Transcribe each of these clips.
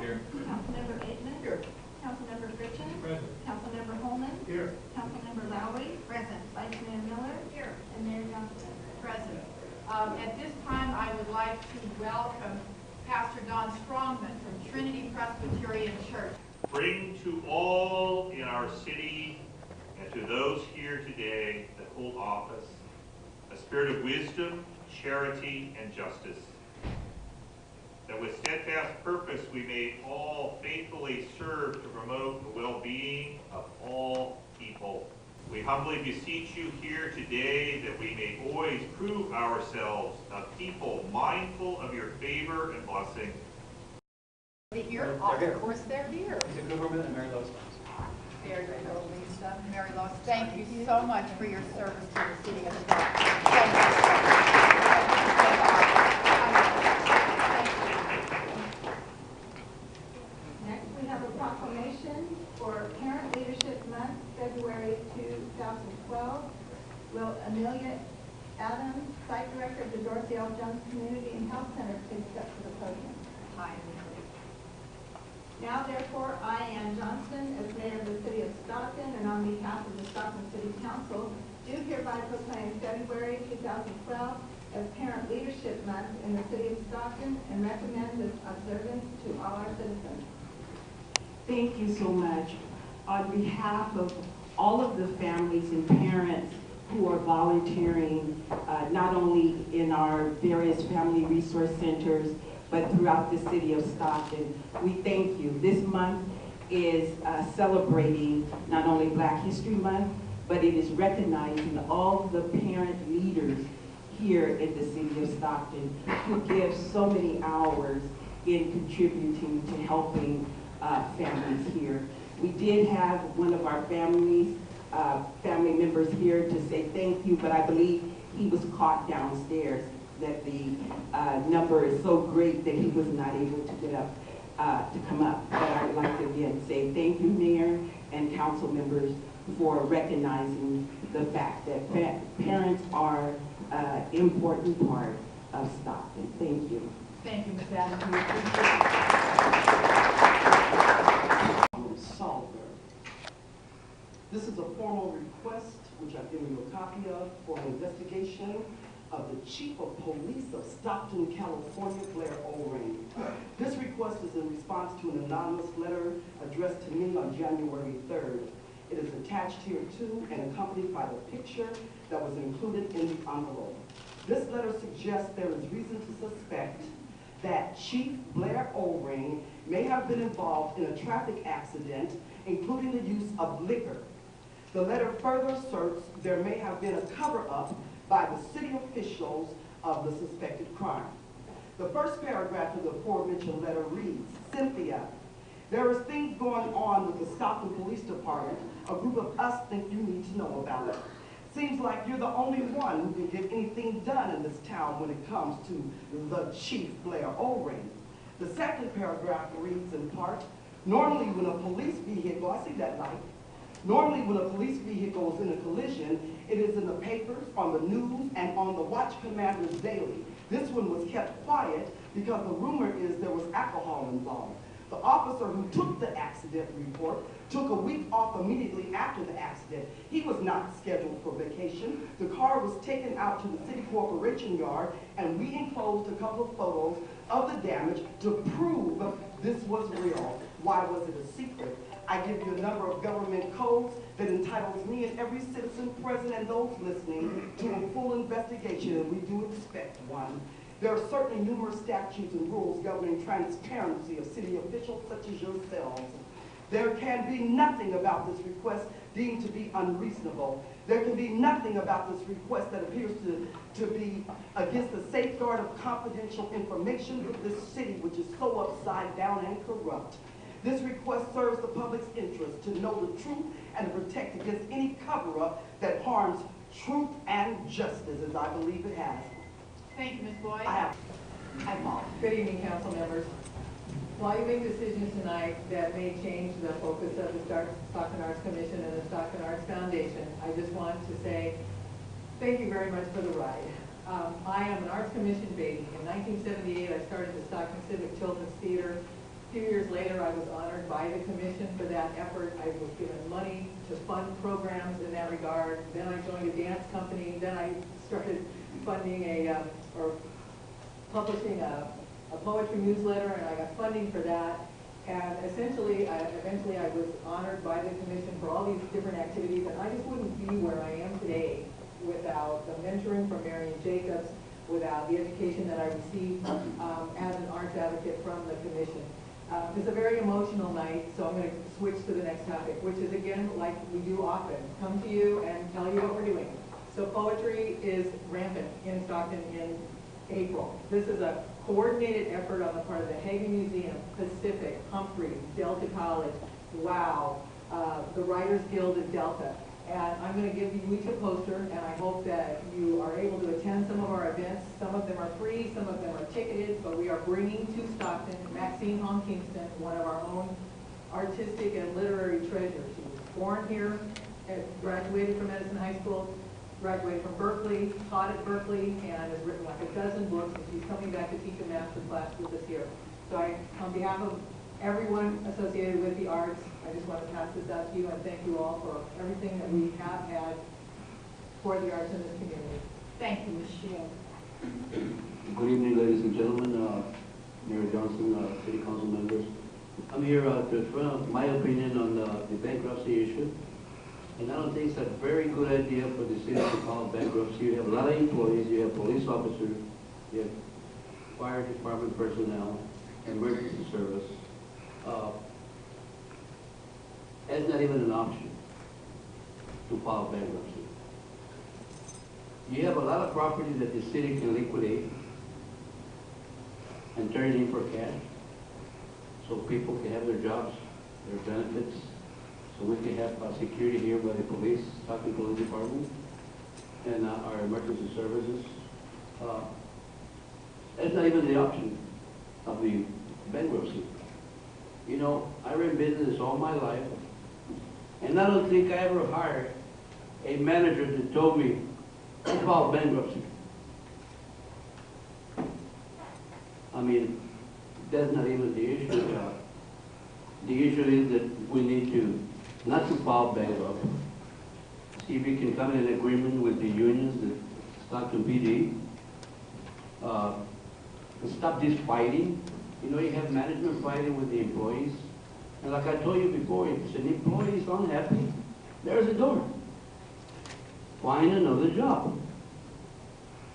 Here. Councilmember Aitman. Here. Councilmember Fritchen. Present. Councilmember Holman. Here. Councilmember Lowry. Present. Vice Mayor Miller. Here. And Mayor Johnson. Present. At this time, I would like to welcome Pastor Don Strongman from Trinity Presbyterian Church. Bring to all in our city and to those here today that hold office a spirit of wisdom, charity, and justice, that with steadfast purpose we may all faithfully serve to promote the well-being of all people. We humbly beseech you here today that we may always prove ourselves a people mindful of your favor and blessing. Here, They're of here. course they're here. Lisa Cooperman and Mary Lowe's. There you go, Lisa. Mary Lois, thank you so much for your service to the city of Stockton. Thank you. Next, we have a proclamation for Parent Leadership Month, February 2012. Will Amelia Adams, Site Director of the Dorsey L. Jones Community and Health Center, please step to the podium? Hi. Now, therefore, I, Ann Johnston, as Mayor of the City of Stockton, and on behalf of the Stockton City Council, do hereby proclaim February 2012 as Parent Leadership Month in the City of Stockton and recommend this observance to all our citizens. Thank you so much. On behalf of all of the families and parents who are volunteering, not only in our various family resource centers, but throughout the city of Stockton, we thank you. This month is celebrating not only Black History Month, but it is recognizing all the parent leaders here in the city of Stockton who give so many hours in contributing to helping families here. We did have one of our family members here to say thank you, but I believe he was caught downstairs, that the number is so great that he was not able to get up, to come up. But I'd like to again say thank you, Mayor and council members, for recognizing the fact that parents are an important part of Stockton. Thank you. Thank you, Ms. Adams. We appreciate This is a formal request, which I've given you a copy of, for an investigation of the Chief of Police of Stockton, California, Blair O'Ring. This request is in response to an anonymous letter addressed to me on January 3rd. It is attached here too and accompanied by the picture that was included in the envelope. This letter suggests there is reason to suspect that Chief Blair O'Ring may have been involved in a traffic accident, including the use of liquor. The letter further asserts there may have been a cover-up by the city officials of the suspected crime. The first paragraph of the aforementioned letter reads, Cynthia, there is things going on with the Stockton Police Department. A group of us think you need to know about it. Seems like you're the only one who can get anything done in this town when it comes to the Chief Blair O'Ring. The second paragraph reads in part, normally when a police vehicle, I see that light, normally when a police vehicle is in a collision, it is in the papers, on the news, and on the watch commander's daily. This one was kept quiet because the rumor is there was alcohol involved. The officer who took the accident report took a week off immediately after the accident. He was not scheduled for vacation. The car was taken out to the city corporation yard, and we enclosed a couple of photos of the damage to prove this was real. Why was it a secret? I give you a number of government codes that entitles me and every citizen present and those listening to a full investigation, and we do expect one. There are certainly numerous statutes and rules governing transparency of city officials such as yourselves. There can be nothing about this request deemed to be unreasonable. There can be nothing about this request that appears to be against the safeguard of confidential information with this city, which is so upside down and corrupt. This request serves the public's interest to know the truth and to protect against any cover-up that harms truth and justice, as I believe it has. Thank you, Ms. Boyd. Hi, Paul. Good evening, council members. While you make decisions tonight that may change the focus of the Stockton Arts Commission and the Stockton Arts Foundation, I just want to say thank you very much for the ride. I am an Arts Commission baby. In 1978, I started the Stockton Civic Children's Theater, few years later, I was honored by the commission for that effort. I was given money to fund programs in that regard. Then I joined a dance company. Then I started funding or publishing a poetry newsletter, and I got funding for that. And essentially, eventually I was honored by the commission for all these different activities, and I just wouldn't be where I am today without the mentoring from Marion Jacobs, without the education that I received as an arts advocate from the commission. It's a very emotional night, so I'm going to switch to the next topic, which is, again, like we do often, come to you and tell you what we're doing. So poetry is rampant in Stockton in April. This is a coordinated effort on the part of the Hagen Museum, Pacific, Humphrey, Delta College, WOW, the Writers Guild at Delta. And I'm going to give you each a poster, and I hope that you are able to attend some of our events. Some of them are free, some of them are ticketed, but we are bringing to Stockton Maxine Hong Kingston, one of our own artistic and literary treasures. She was born here, graduated from Edison High School, graduated from Berkeley, taught at Berkeley, and has written like a dozen books, and she's coming back to teach a master class with us here. So on behalf of everyone associated with the arts, I just want to pass this out to you and thank you all for everything that we have had for the arts in this community. Thank you, Ms. Shield. Good evening, ladies and gentlemen, Mayor Johnson, City Council members. I'm here to express my opinion on the bankruptcy issue. And I don't think it's a very good idea for the city to call bankruptcy. You have a lot of employees, you have police officers, you have fire department personnel, emergency service. That's not even an option to file bankruptcy. You have a lot of property that the city can liquidate and turn it in for cash, so people can have their jobs, their benefits, so we can have security here by the police, Stockton Police Department, and our emergency services. That's not even the option of the bankruptcy. You know, I ran business all my life, and I don't think I ever hired a manager that told me about bankruptcy. I mean, that's not even the issue. The issue is that we need to not to file bankrupt. See if we can come in an agreement with the unions, the Stockton PD. Stop this fighting. You know, you have management fighting with the employees. And like I told you before, if an employee is unhappy, there's a door. Find another job.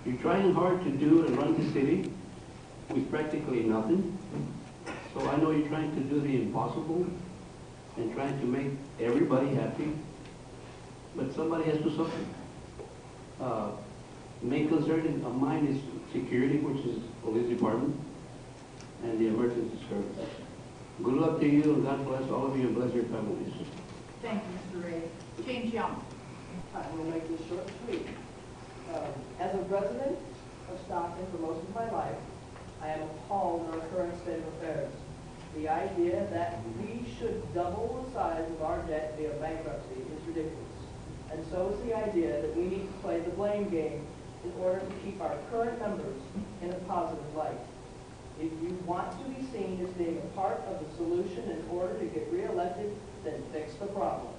You're trying hard to do and run the city with practically nothing. So I know you're trying to do the impossible and trying to make everybody happy, but somebody has to suffer. Main concern of mine is security, which is police department, and the emergency service. Good luck to you, and God bless all of you, and bless your families. Thank you, Mr. Ray. James Young. I'm going to make this short and sweet. As a resident of Stockton for most of my life, I am appalled at our current state of affairs. The idea that we should double the size of our debt via bankruptcy is ridiculous. And so is the idea that we need to play the blame game in order to keep our current members in a positive light. If you want to be seen as being a part of the solution in order to get reelected, then fix the problem.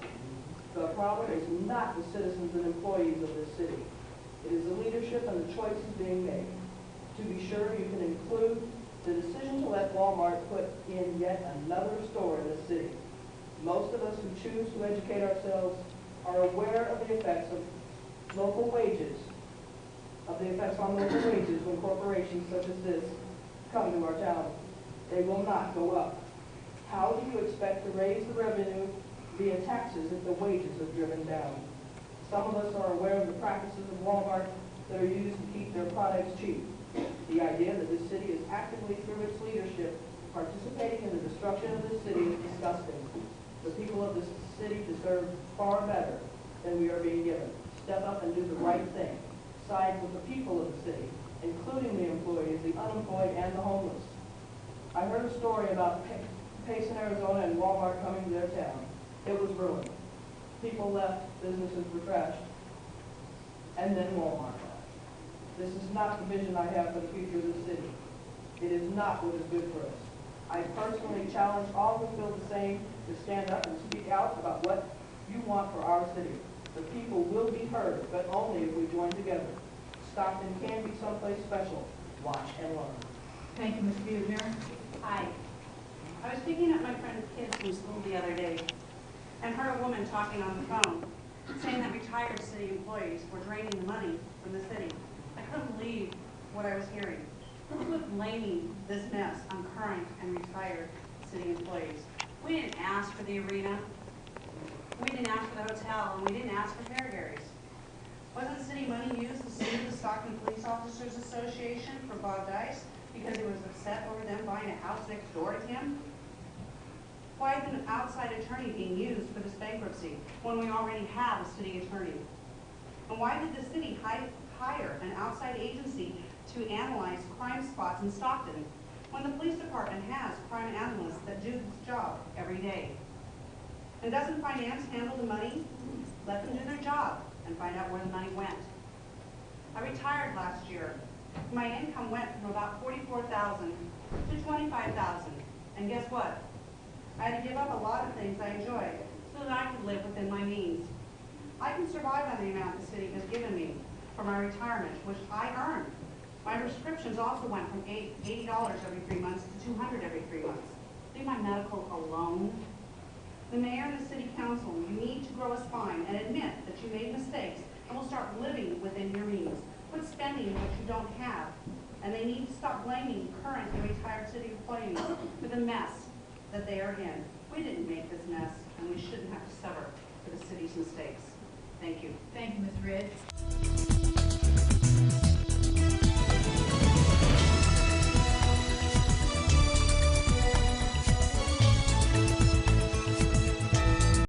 The problem is not the citizens and employees of this city. It is the leadership and the choices being made. To be sure, you can include the decision to let Wal-Mart put in yet another store in the city. Most of us who choose to educate ourselves are aware of the effects of local wages, when corporations such as this come to our town. They will not go up. How do you expect to raise the revenue via taxes if the wages are driven down? Some of us are aware of the practices of Walmart that are used to keep their products cheap. The idea that this city is actively, through its leadership, participating in the destruction of this city is disgusting. The people of this city deserve far better than we are being given. Step up and do the right thing. Side with the people of the city, including the employees, the unemployed, and the homeless. I heard a story about Payson, Arizona, and Walmart coming to their town. It was ruined. People left, businesses were trashed, and then Walmart left. This is not the vision I have for the future of the city. It is not what is good for us. I personally challenge all who feel the same to stand up and speak out about what you want for our city. The people will be heard, but only if we join together. Stockton can be someplace special. Watch and learn. Thank you, Ms. Buechner. Hi. I was picking up my friend's kids from school the other day and heard a woman talking on the phone saying that retired city employees were draining the money from the city. I couldn't believe what I was hearing. Who was blaming this mess on current and retired city employees? We didn't ask for the arena. We didn't ask for the hotel, and we didn't ask for Fairgary's. Wasn't city money used to sue the Stockton Police Officers Association for Bob Dice because he was upset over them buying a house next door to him? Why is an outside attorney being used for this bankruptcy when we already have a city attorney? And why did the city hire an outside agency to analyze crime spots in Stockton when the police department has crime analysts that do this job every day? And doesn't finance handle the money? Let them do their job and find out where the money went. I retired last year. My income went from about $44,000 to $25,000. And guess what? I had to give up a lot of things I enjoyed so that I could live within my means. I can survive on the amount the city has given me for my retirement, which I earned. My prescriptions also went from $80 every 3 months to $200 every 3 months. Leave my medical alone. The mayor and the city council, you need to grow a spine and admit that you made mistakes and will start living within your means. Quit spending what you don't have. And they need to stop blaming current and retired city employees for the mess that they are in. We didn't make this mess, and we shouldn't have to suffer for the city's mistakes. Thank you. Thank you, Ms. Ridge.